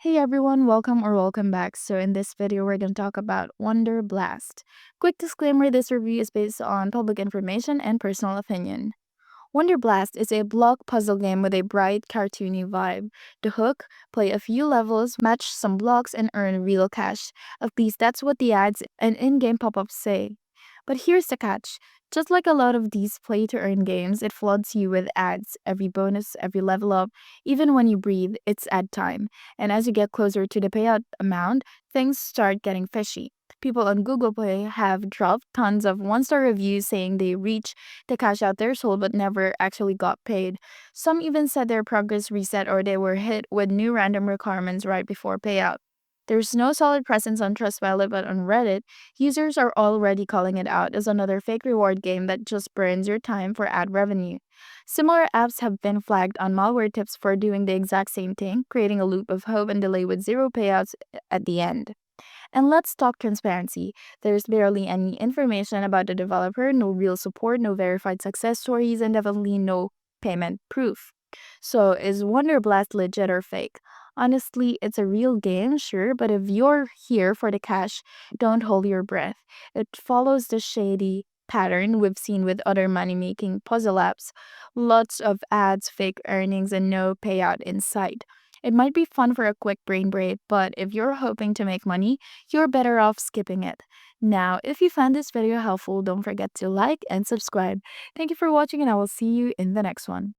Hey everyone, welcome back. So in this video, we're going to talk about Wonder Blast. Quick disclaimer, this review is based on public information and personal opinion. Wonder Blast is a block puzzle game with a bright, cartoony vibe. The hook, play a few levels, match some blocks, and earn real cash. At least that's what the ads and in-game pop-ups say. But here's the catch. Just like a lot of these play-to-earn games, it floods you with ads. Every bonus, every level up, even when you breathe, it's ad time. And as you get closer to the payout amount, things start getting fishy. People on Google Play have dropped tons of one-star reviews saying they reach to cash out their soul but never actually got paid. Some even said their progress reset or they were hit with new random requirements right before payout. There's no solid presence on Trustpilot, but on Reddit, users are already calling it out as another fake reward game that just burns your time for ad revenue. Similar apps have been flagged on malware tips for doing the exact same thing, creating a loop of hope and delay with zero payouts at the end. And let's talk transparency. There's barely any information about the developer, no real support, no verified success stories, and definitely no payment proof. So, is Wonder Blast legit or fake? Honestly, it's a real game, sure, but if you're here for the cash, don't hold your breath. It follows the shady pattern we've seen with other money making puzzle apps. Lots of ads, fake earnings, and no payout in sight. It might be fun for a quick brain break, but if you're hoping to make money, you're better off skipping it. Now, if you found this video helpful, don't forget to like and subscribe. Thank you for watching, and I will see you in the next one.